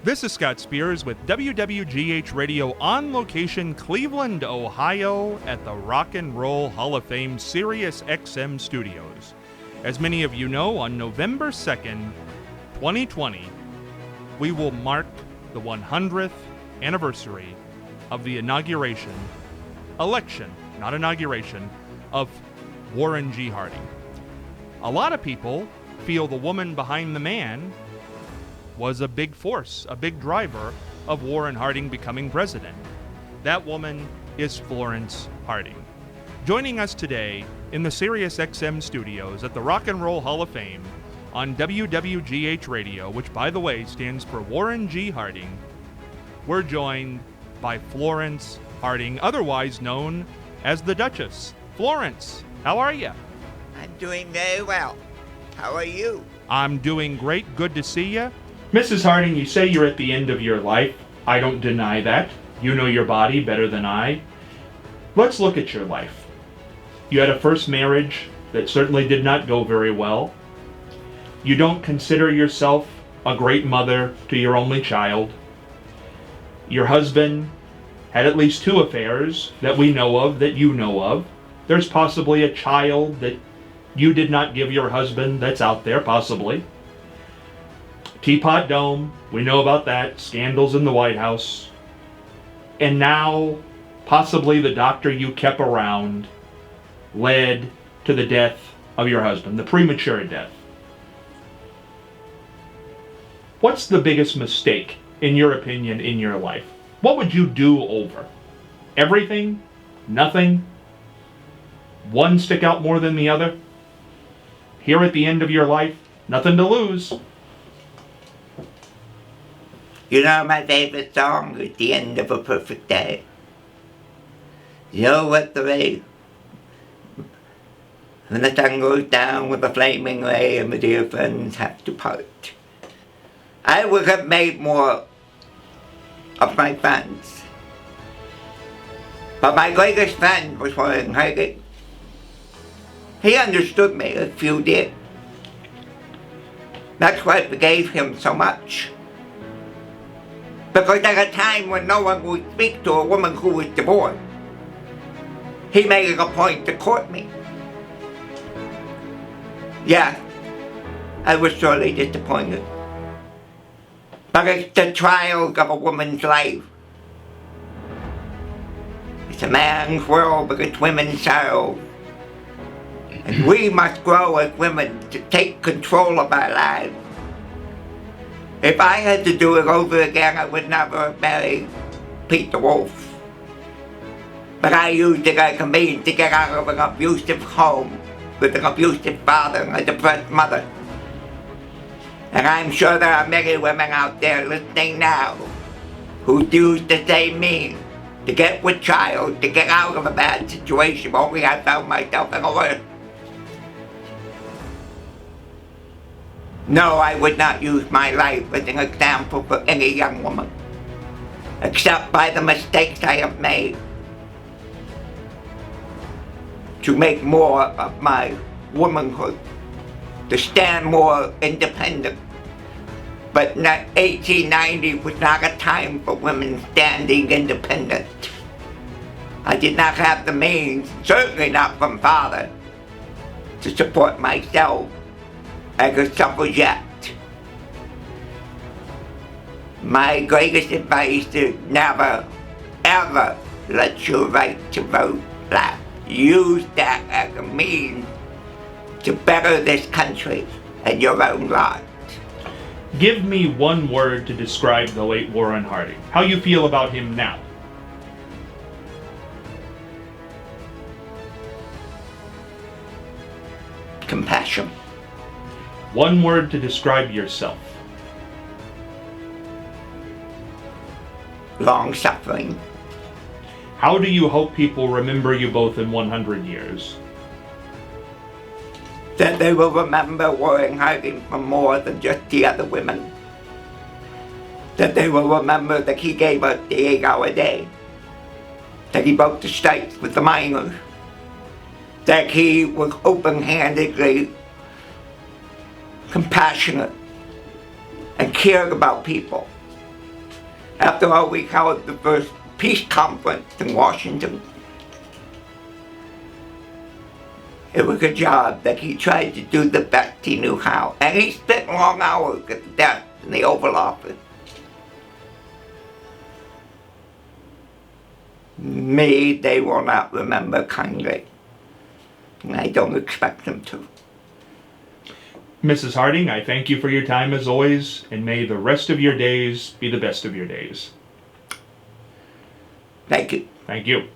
This is Scott Spears with WWGH Radio on location, Cleveland, Ohio, at the Rock and Roll Hall of Fame Sirius XM Studios. As many of you know, on November 2nd, 2020, we will mark the 100th anniversary of the election, not inauguration, of Warren G. Harding. A lot of people feel the woman behind the man was a big force, a big driver of Warren Harding becoming president. That woman is Florence Harding. Joining us today in the Sirius XM studios at the Rock and Roll Hall of Fame on WWGH Radio, which by the way stands for Warren G. Harding, we're joined by Florence Harding, otherwise known as the Duchess. Florence, how are you? I'm doing very well. How are you? I'm doing great. Good to see you. Mrs. Harding, you say you're at the end of your life. I don't deny that. You know your body better than I. Let's look at your life. You had a first marriage that certainly did not go very well. You don't consider yourself a great mother to your only child. Your husband had at least 2 affairs that we know of, that you know of. There's possibly a child that you did not give your husband that's out there, possibly. Teapot Dome, we know about that. Scandals in the White House. And now, possibly the doctor you kept around led to the death of your husband, the premature death. What's the biggest mistake, in your opinion, in your life? What would you do over? Everything? Nothing? One stick out more than the other? Here at the end of your life, nothing to lose. You know my favorite song, At the End of a Perfect Day? You know what the way? When the sun goes down with a flaming ray and my dear friends have to part. I would have made more of my friends. But my greatest friend was Warren Harding. He understood me as few did. That's why I forgave him so much. Because at a time when no one would speak to a woman who was divorced, he made it a point to court me. Yeah, I was sorely disappointed. But it's the trials of a woman's life. It's a man's world, but it's women's sorrow. And we must grow as women to take control of our lives. If I had to do it over again, I would never marry Peter Wolf. But I used it as a means to get out of an abusive home with an abusive father and a depressed mother. And I'm sure there are many women out there listening now who use the same means to get with child, to get out of a bad situation. Only I found myself in a worse. No, I would not use my life as an example for any young woman, except by the mistakes I have made, to make more of my womanhood, to stand more independent. But 1890 was not a time for women standing independent. I did not have the means, certainly not from father, to support myself as a suffragette. My greatest advice is never, ever let your right to vote lapse. Use that as a means to better this country and your own lives. Give me one word to describe the late Warren Harding. How you feel about him now? Compassion. One word to describe yourself. Long-suffering. How do you hope people remember you both in 100 years? That they will remember Warren Harding for more than just the other women. That they will remember that he gave us the 8-hour day. That he broke the strikes with the miners. That he was open-handedly compassionate and cared about people. After all, we held the first peace conference in Washington. It was a job that he tried to do the best he knew how. And he spent long hours at the desk in the Oval Office. Me, they will not remember kindly. And I don't expect them to. Mrs. Harding, I thank you for your time as always, and may the rest of your days be the best of your days. Thank you. Thank you.